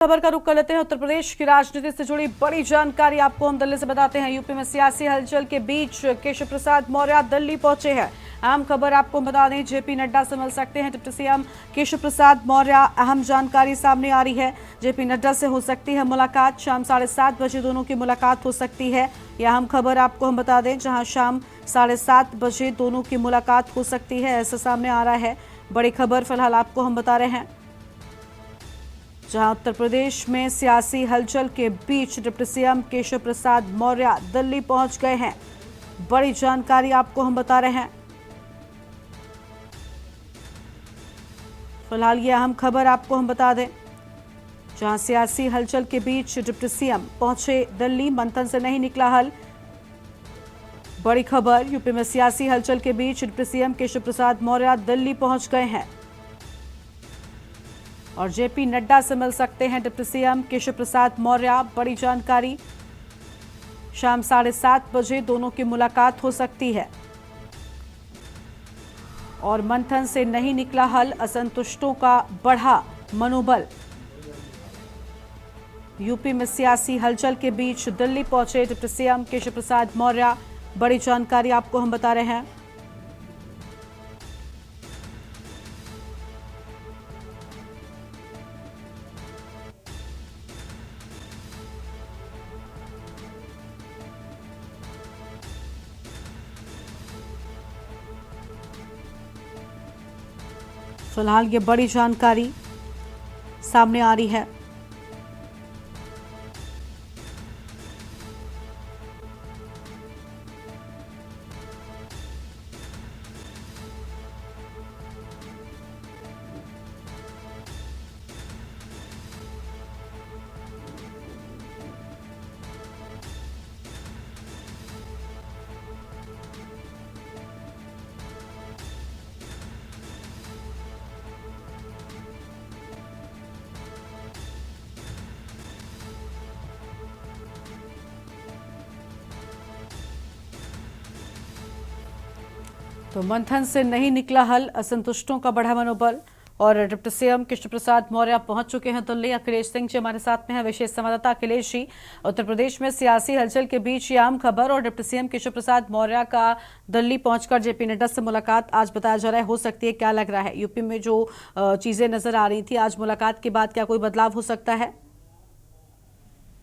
खबर का रुख कर लेते हैं। उत्तर प्रदेश की राजनीति से जुड़ी बड़ी जानकारी आपको हम दिल्ली से बताते हैं। यूपी में सियासी हलचल के बीच केशव प्रसाद मौर्य दिल्ली पहुंचे हैं। अहम खबर आपको बता दें, जेपी नड्डा से मिल सकते हैं डिप्टी सीएम केशव प्रसाद मौर्य। अहम जानकारी सामने आ रही है, जेपी नड्डा से हो सकती है मुलाकात। शाम 7:30 बजे दोनों की मुलाकात हो सकती है। यह अहम खबर आपको हम बता दें, जहां शाम 7:30 बजे दोनों की मुलाकात हो सकती है, ऐसा सामने आ रहा है। बड़ी खबर फिलहाल आपको हम बता रहे हैं, जहां उत्तर प्रदेश में सियासी हलचल के बीच डिप्टी सीएम केशव प्रसाद मौर्य दिल्ली पहुंच गए हैं। बड़ी जानकारी आपको हम बता रहे हैं। फिलहाल ये अहम खबर आपको हम बता दें, जहां सियासी हलचल के बीच डिप्टी सीएम पहुंचे दिल्ली, मंथन से नहीं निकला हल। बड़ी खबर, यूपी में सियासी हलचल के बीच डिप्टी सीएम केशव प्रसाद मौर्य दिल्ली पहुंच गए हैं और जेपी नड्डा से मिल सकते हैं डिप्टी सीएम केशव प्रसाद मौर्य। बड़ी जानकारी, शाम 7:30 बजे दोनों की मुलाकात हो सकती है और मंथन से नहीं निकला हल, असंतुष्टों का बढ़ा मनोबल। यूपी में सियासी हलचल के बीच दिल्ली पहुंचे डिप्टी सीएम केशव प्रसाद मौर्य। बड़ी जानकारी आपको हम बता रहे हैं। फिलहाल ये बड़ी जानकारी सामने आ रही है। तो मंथन से नहीं निकला हल, असंतुष्टों का बढ़ा मनोबल और डिप्टी सीएम केशव प्रसाद मौर्य पहुंच चुके हैं दिल्ली। अखिलेश सिंह जी हमारे साथ में है, विशेष संवाददाता। अखिलेश जी, उत्तर प्रदेश में सियासी हलचल के बीच ये आम खबर और डिप्टी सीएम केशव प्रसाद मौर्य का दिल्ली पहुंचकर जेपी नड्डा से मुलाकात आज बताया जा रहा है, हो सकती है। क्या लग रहा है, यूपी में जो चीजें नजर आ रही थी, आज मुलाकात के बाद क्या कोई बदलाव हो सकता है?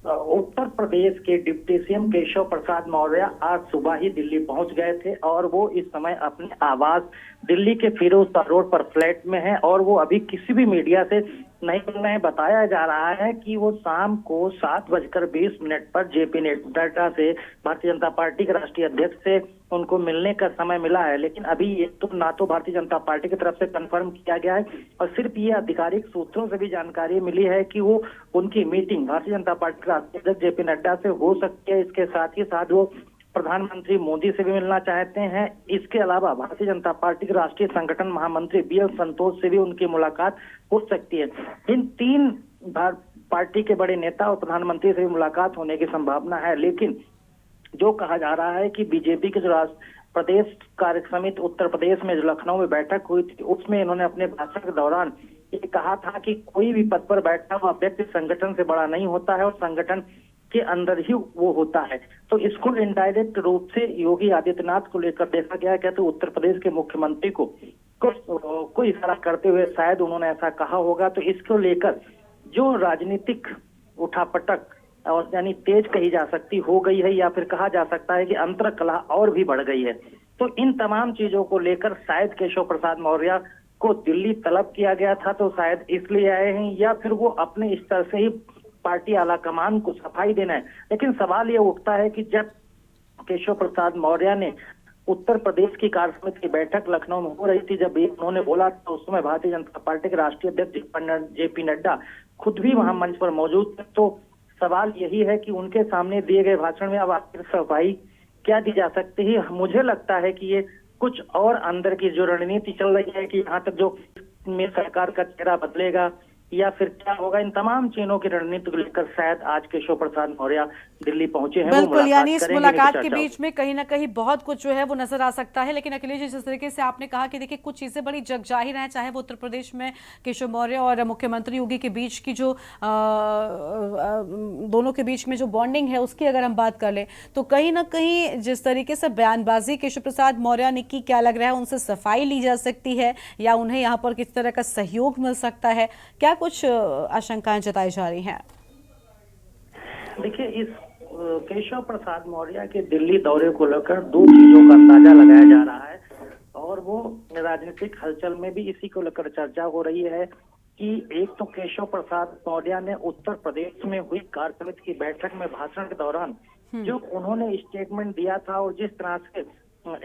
उत्तर प्रदेश के डिप्टी सीएम केशव प्रसाद मौर्य आज सुबह ही दिल्ली पहुंच गए थे और वो इस समय अपने आवास दिल्ली के फिरोजशाह रोड पर फ्लैट में हैं और वो अभी किसी भी मीडिया से नहीं मिल रहे हैं। बताया जा रहा है कि वो शाम को 7:20 पर जेपी नड्डा से, भारतीय जनता पार्टी के राष्ट्रीय अध्यक्ष से उनको मिलने का समय मिला है, लेकिन अभी ये तो ना तो भारतीय जनता पार्टी की तरफ से कंफर्म किया गया है और सिर्फ ये आधिकारिक सूत्रों से भी जानकारी मिली है कि वो उनकी मीटिंग भारतीय जनता पार्टी के राष्ट्रीय अध्यक्ष जेपी नड्डा से हो सकती है। इसके साथ ही साथ वो प्रधानमंत्री मोदी से भी मिलना चाहते हैं। इसके अलावा भारतीय जनता पार्टी के राष्ट्रीय संगठन महामंत्री बीएल संतोष से भी उनकी मुलाकात हो सकती है। इन तीन पार्टी के बड़े नेता और प्रधानमंत्री से भी मुलाकात होने की संभावना है, लेकिन जो कहा जा रहा है कि बीजेपी के जो प्रदेश कार्य समिति उत्तर प्रदेश में जो लखनऊ में बैठक हुई थी, उसमें इन्होंने अपने भाषण के दौरान ये कहा था कि कोई भी पद पर बैठा हुआ व्यक्ति संगठन से बड़ा नहीं होता है और संगठन के अंदर ही वो होता है। तो इसको इनडायरेक्ट रूप से योगी आदित्यनाथ को लेकर देखा गया है। कहते उत्तर प्रदेश के मुख्यमंत्री को इशारा करते हुए शायद उन्होंने ऐसा कहा होगा। तो इसको लेकर जो राजनीतिक उठापटक और यानी तेज कही जा सकती हो गई है, या फिर कहा जा सकता है कि अंतर कलह और भी बढ़ गई है। तो इन तमाम चीजों को लेकर शायद केशव प्रसाद मौर्य को दिल्ली तलब किया गया था, तो शायद इसलिए आए हैं, या फिर वो अपने स्तर से ही पार्टी आला कमान को सफाई देना है। लेकिन सवाल ये उठता है कि जब केशव प्रसाद मौर्य ने उत्तर प्रदेश की कार्य समिति की बैठक लखनऊ में हो रही थी, जब उन्होंने बोला तो उस समय भारतीय जनता पार्टी के राष्ट्रीय अध्यक्ष जेपी नड्डा खुद भी वहां मंच पर मौजूद थे। तो सवाल यही है कि उनके सामने दिए गए भाषण में अब आखिर सफाई क्या दी जा सकती है। मुझे लगता है कि ये कुछ और अंदर की जो रणनीति चल रही है कि यहाँ तक जो में सरकार का चेहरा बदलेगा या फिर क्या होगा, इन तमाम चीजों की रणनीति को लेकर शायद आज केशव प्रसाद मौर्य दिल्ली पहुंचे हैं। वो बिल्कुल, यानी इस करेंगे, मुलाकात लेकिन के चर्चा बीच में कहीं ना कहीं बहुत कुछ जो है वो नजर आ सकता है। लेकिन अखिलेश जी, जिस तरीके से आपने कहा कि देखिए कुछ चीजें बड़ी जग जाहिर हैं, चाहे वो उत्तर प्रदेश में केशव मौर्य और मुख्यमंत्री योगी के बीच की जो दोनों के बीच में जो बॉन्डिंग है उसकी अगर हम बात कर लें, तो कहीं ना कहीं जिस तरीके से बयानबाजी केशव प्रसाद मौर्य ने की, क्या लग रहा है उनसे सफाई ली जा सकती है या उन्हें यहाँ पर किस तरह का सहयोग मिल सकता है? क्या कुछ आशंकाएं जताई जा रही हैं? देखिए, इस केशव प्रसाद मौर्य के दिल्ली दौरे को लेकर दो चीजों का अंदाजा लगाया जा रहा है और वो राजनीतिक हलचल में भी इसी को लेकर चर्चा हो रही है कि एक तो केशव प्रसाद मौर्य ने उत्तर प्रदेश में हुई कार्य समिति की बैठक में भाषण के दौरान जो उन्होंने स्टेटमेंट दिया था और जिस तरह से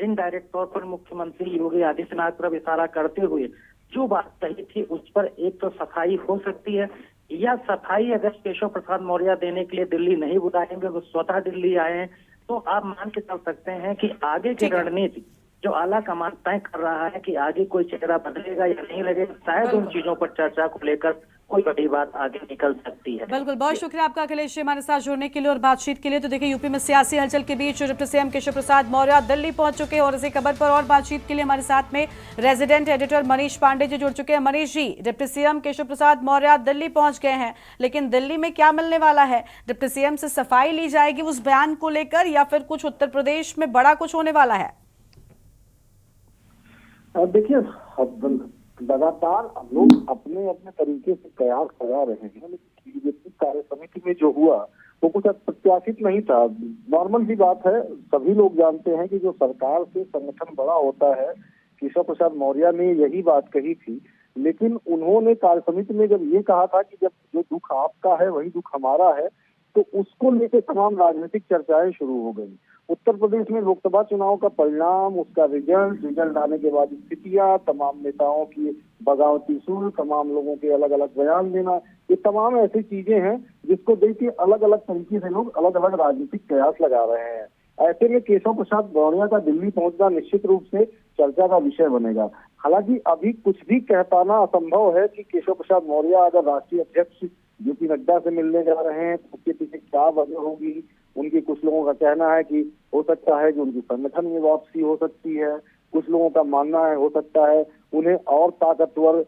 इनडायरेक्ट तौर पर मुख्यमंत्री योगी आदित्यनाथ पर इशारा करते हुए जो बात कही थी, उस पर एक तो सफाई हो सकती है, या सफाई अगर केशव प्रसाद मौर्य देने के लिए दिल्ली नहीं बुलाएंगे, वो स्वतः दिल्ली आए हैं, तो आप मान के चल सकते हैं कि आगे की रणनीति जो आला कमान तय कर रहा है कि आगे कोई चेहरा बदलेगा या नहीं लगेगा, शायद उन चीजों पर चर्चा को लेकर कोई बड़ी बात आगे निकल सकती है। बिल्कुल, बहुत शुक्रिया आपका अखिलेश जी हमारे साथ जुड़ने के लिए और बातचीत के लिए। तो देखिए, यूपी में सियासी हलचल के बीच डिप्टी सीएम केशव प्रसाद मौर्य दिल्ली पहुंच चुके हैं और इसी खबर पर और बातचीत के लिए हमारे साथ में रेजिडेंट एडिटर मनीष पांडे जी जुड़ चुके हैं। मनीष जी, डिप्टी सीएम केशव प्रसाद मौर्य दिल्ली पहुंच गए हैं, लेकिन दिल्ली में क्या मिलने वाला है? डिप्टी सीएम से सफाई ली जाएगी उस बयान को लेकर या फिर कुछ उत्तर प्रदेश में बड़ा कुछ होने वाला है? देखिए, लगातार हम लोग अपने अपने तरीके से कयास लगा रहे हैं, लेकिन बीजेपी कार्य समिति में जो हुआ वो कुछ अप्रत्याशित नहीं था। नॉर्मल सी बात है, सभी लोग जानते हैं कि जो सरकार से संगठन बड़ा होता है, केशव प्रसाद मौर्य ने यही बात कही थी, लेकिन उन्होंने कार्य समिति में जब ये कहा था कि जब जो दुख आपका है वही दुख हमारा है, तो उसको लेकर तमाम राजनीतिक चर्चाएं शुरू हो गई। उत्तर प्रदेश में लोकसभा चुनाव का परिणाम, उसका रिजल्ट आने के बाद स्थितियां, तमाम नेताओं की बगावती सुर, तमाम लोगों के अलग अलग बयान देना, ये तमाम ऐसी चीजें हैं जिसको देख के अलग अलग तरीके से लोग अलग अलग राजनीतिक कयास लगा रहे हैं। ऐसे में केशव प्रसाद मौर्य का दिल्ली पहुंचना निश्चित रूप से चर्चा का विषय बनेगा। हालांकि अभी कुछ भी कह पाना असंभव है कि केशव प्रसाद मौर्य अगर राष्ट्रीय अध्यक्ष जेपी नड्डा से मिलने जा रहे हैं तो उसके पीछे क्या वजह होगी। उनके कुछ लोगों का कहना है कि हो सकता है कि उनकी संगठन में वापसी हो सकती है, कुछ लोगों का मानना है हो सकता है उन्हें और ताकतवर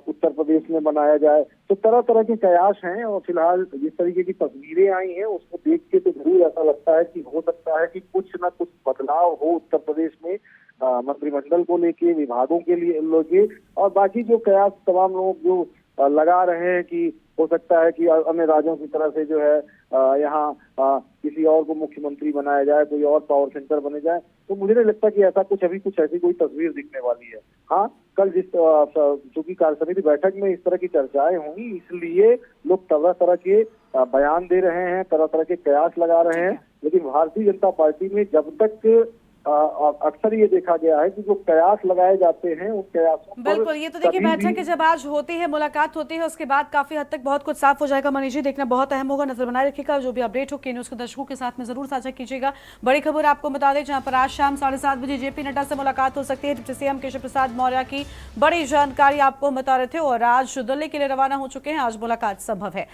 उत्तर प्रदेश में बनाया जाए। तो तरह तरह के कयास हैं और फिलहाल जिस तरीके की तस्वीरें आई हैं उसको देख के तो जरूर ऐसा लगता है कि हो सकता है कि कुछ न कुछ बदलाव हो उत्तर प्रदेश में मंत्रिमंडल को लेके, विभागों के लिए लेके, और बाकी जो कयास तमाम लोग जो लगा रहे हैं कि हो सकता है कि अन्य राज्यों की तरह से जो है यहाँ किसी और को मुख्यमंत्री बनाया जाए, कोई और पावर सेंटर बने जाए, तो मुझे नहीं लगता कि ऐसा कुछ अभी कुछ ऐसी कोई तस्वीर दिखने वाली है। हाँ, कल चूंकि कार्य समिति बैठक में इस तरह की चर्चाएं होंगी, इसलिए लोग तरह तरह के बयान दे रहे हैं, तरह तरह के कयास लगा रहे हैं, लेकिन भारतीय जनता पार्टी में जब तक अक्सर ये देखा गया है कि जो कयास लगाए जाते हैं उन कयासों पर बिल्कुल, ये तो देखिए बैठक जब आज होती है, मुलाकात होती है, उसके बाद काफी हद तक बहुत कुछ साफ हो जाएगा। मनीष जी, देखना बहुत अहम होगा, नजर बनाए रखिएगा, जो भी अपडेट हो के न्यूज के दर्शकों के साथ में जरूर साझा कीजिएगा। बड़ी खबर आपको बता दें, जहां पर आज शाम 7:30 बजे जेपी नड्डा से मुलाकात हो सकती है। डिप्टी सीएम केशव प्रसाद मौर्य की बड़ी जानकारी आपको बता रहे थे और आज दिल्ली के लिए रवाना हो चुके हैं, आज मुलाकात संभव है।